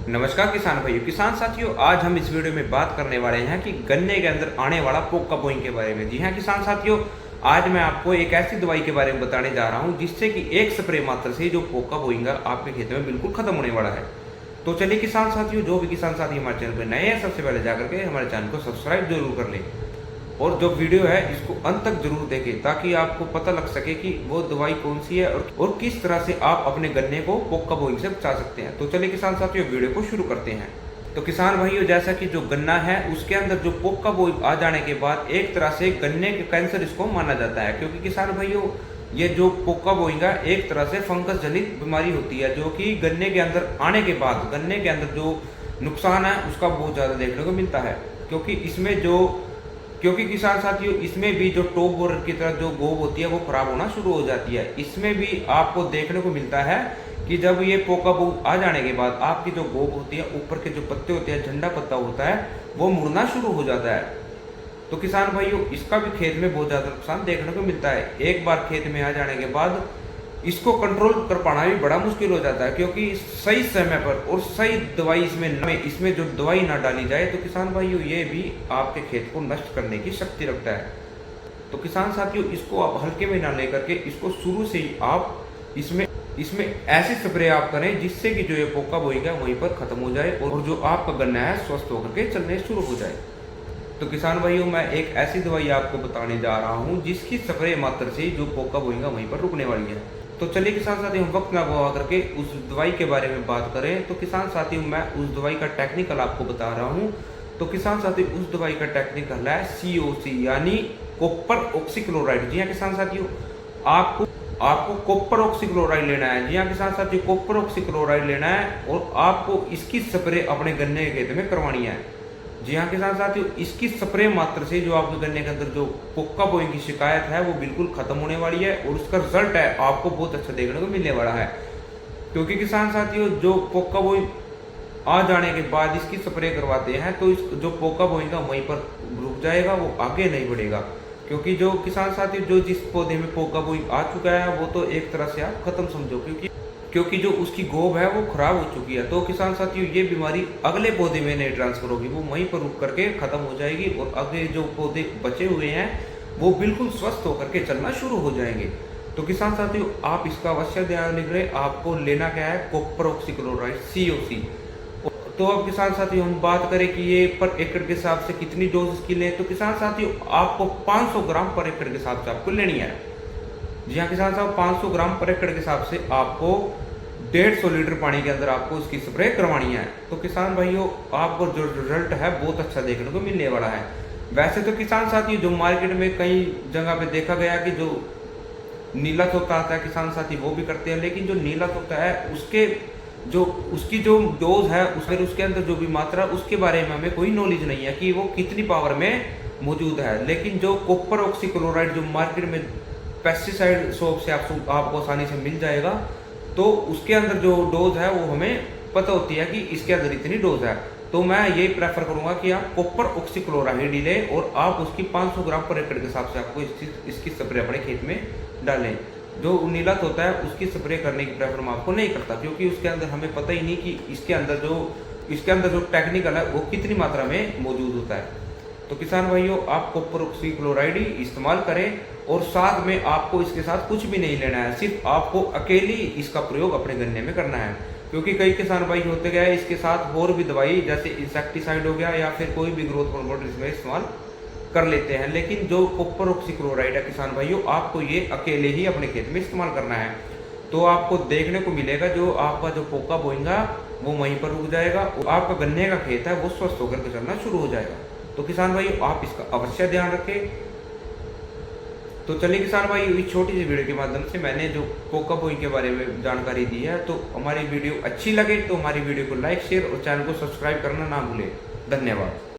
नमस्कार किसान भाइयों, किसान साथियों, आज हम इस वीडियो में बात करने वाले हैं कि गन्ने के अंदर आने वाला पोका बोइंग के बारे में। जी हाँ किसान साथियों, आज मैं आपको एक ऐसी दवाई के बारे में बताने जा रहा हूं जिससे कि एक स्प्रे मात्र से जो पोका बोइंग आपके खेत में बिल्कुल खत्म होने वाला है। तो चलिए किसान साथियों, जो भी किसान साथी हमारे चैनल पर नए हैं सबसे पहले जाकर के हमारे चैनल को सब्सक्राइब जरूर कर लें और जो वीडियो है इसको अंत तक जरूर देखें ताकि आपको पता लग सके कि वो दवाई कौन सी है और किस तरह से आप अपने गन्ने को पोका बोइंग से बचा सकते हैं। तो चलिए किसान साथियों, वीडियो को शुरू करते हैं। तो किसान भाइयों, जैसा कि जो गन्ना है उसके अंदर जो पोका बोइंग आ जाने के बाद एक तरह से गन्ने के कैंसर इसको माना जाता है, क्योंकि किसान भाइयों ये जो पोका बोइंग है एक तरह से फंगस जनित बीमारी होती है जो कि गन्ने के अंदर आने के बाद गन्ने के अंदर जो नुकसान है उसका बहुत ज़्यादा देखने को मिलता है। क्योंकि किसान साथियों इसमें भी जो टॉप बोरर की तरह जो गोब होती है वो खराब होना शुरू हो जाती है। इसमें भी आपको देखने को मिलता है कि जब ये पोका बोइंग आ जाने के बाद आपकी जो गोब होती है, ऊपर के जो पत्ते होते हैं, झंडा पत्ता होता है, वो मुड़ना शुरू हो जाता है। तो किसान भाइयों इसका भी खेत में बहुत ज़्यादा नुकसान देखने को मिलता है। एक बार खेत में आ जाने के बाद इसको कंट्रोल कर पाना भी बड़ा मुश्किल हो जाता है, क्योंकि सही समय पर और सही दवाई इसमें जो दवाई ना डाली जाए तो किसान भाइयों ये भी आपके खेत को नष्ट करने की शक्ति रखता है। तो किसान साथियों इसको आप हल्के में ना लेकर के इसको शुरू से ही आप इसमें ऐसी स्प्रे आप करें जिससे कि जो ये पोका बोइंग है वहीं पर खत्म हो जाए और जो आपका गन्ना है स्वस्थ होकर के चलने शुरू हो जाए। तो किसान भाइयों मैं एक ऐसी दवाई आपको बताने जा रहा हूं जिसकी स्प्रे मात्र से जो पोका बोइंग वहीं पर रुकने वाली है। तो चलिए किसान साथियों, हम वक्त ना गवा करके उस दवाई के बारे में बात करें। तो किसान साथियों मैं उस दवाई का टेक्निकल आपको बता रहा हूं। तो किसान साथियों उस दवाई का टेक्निकल है COC यानी कॉपर ऑक्सीक्लोराइड। जी हाँ किसान साथियों, आपको कॉपर ऑक्सीक्लोराइड लेना है। जी हाँ किसान साथियों, कॉपर ऑक्सीक्लोराइड लेना है और आपको इसकी स्प्रे अपने गन्ने के खेत में करवानी है। जी हाँ किसान साथियों, इसकी स्प्रे मात्र से जो आपके गन्ने के अंदर जो पोका बोइंग की शिकायत है वो बिल्कुल खत्म होने वाली है और उसका रिजल्ट है आपको बहुत अच्छा देखने को मिलने वाला है। क्योंकि किसान साथियों जो पोका बोइंग आ जाने के बाद इसकी स्प्रे करवाते हैं तो इस जो पोका बोइंग का वहीं पर रुक जाएगा, वो आगे नहीं बढ़ेगा। क्योंकि जो किसान साथियों जो जिस पौधे में पोका बोइंग आ चुका है वो तो एक तरह से आप खत्म समझो, क्योंकि जो उसकी गोब है वो खराब हो चुकी है। तो किसान साथियों ये बीमारी अगले पौधे में नहीं ट्रांसफर होगी, वो वहीं पर रुक करके खत्म हो जाएगी और अगले जो पौधे बचे हुए हैं वो बिल्कुल स्वस्थ होकर के चलना शुरू हो जाएंगे। तो किसान साथियों आप इसका अवश्य ध्यान रखें। आपको लेना क्या है, कॉपर ऑक्सीक्लोराइड COC। तो अब किसान साथियों हम बात करें कि ये पर एकड़ के हिसाब से कितनी डोज इसकी लें। तो किसान साथियों आपको 500 ग्राम पर एकड़ के हिसाब से आपको लेनी है। जी हाँ किसान साहब, 500 ग्राम पर एकड़ के हिसाब से आपको 150 लीटर पानी के अंदर आपको इसकी स्प्रे करवानी है। तो किसान भाइयों आपको जो रिजल्ट है बहुत अच्छा देखने को मिलने वाला है। वैसे तो किसान साथी जो मार्केट में कई जगह पे देखा गया कि जो नीला तोता आता है किसान साथी वो भी करते हैं, लेकिन जो नीला तोता है उसकी जो डोज है उसके अंदर जो भी मात्रा उसके बारे में हमें कोई नॉलेज नहीं है कि वो कितनी पावर में मौजूद है। लेकिन जो कॉपर ऑक्सीक्लोराइड जो मार्केट में पेस्टिसाइड शॉप से आपको आसानी से मिल जाएगा, तो उसके अंदर जो डोज है वो हमें पता होती है कि इसके अंदर इतनी डोज है। तो मैं ये प्रेफर करूंगा कि आप कॉपर ऑक्सीक्लोराइड ही लें और आप उसकी 500 ग्राम पर एकड़ के हिसाब से आपको इसकी स्प्रे अपने खेत में डालें। जो नीलत होता है उसकी स्प्रे करने की प्रेफर मैं आपको नहीं करता, क्योंकि उसके अंदर हमें पता ही नहीं कि इसके अंदर जो टेक्निकल है वो कितनी मात्रा में मौजूद होता है। तो किसान भाइयों आप कॉपर ऑक्सीक्लोराइड ही इस्तेमाल करें और साथ में आपको इसके साथ कुछ भी नहीं लेना है, सिर्फ आपको अकेली इसका प्रयोग अपने गन्ने में करना है। क्योंकि कई किसान भाई होते गए इसके साथ और भी दवाई जैसे इंसेक्टिसाइड हो गया या फिर कोई भी ग्रोथ प्रमोटर इसमें इस्तेमाल कर लेते हैं, लेकिन जो कॉपर ऑक्सीक्लोराइड है किसान भाइयों आपको ये अकेले ही अपने खेत में इस्तेमाल करना है। तो आपको देखने को मिलेगा जो आपका जो पोका बोएगा वो वहीं पर रुक जाएगा और आपका गन्ने का खेत है वो स्वस्थ होकर के चलना शुरू हो जाएगा। तो किसान भाई आप इसका अवश्य ध्यान रखें। तो चलिए किसान भाई इस छोटी सी वीडियो के माध्यम से मैंने जो पोका बोइंग के बारे में जानकारी दी है, तो हमारी वीडियो अच्छी लगे तो हमारी वीडियो को लाइक शेयर और चैनल को सब्सक्राइब करना ना भूलें। धन्यवाद।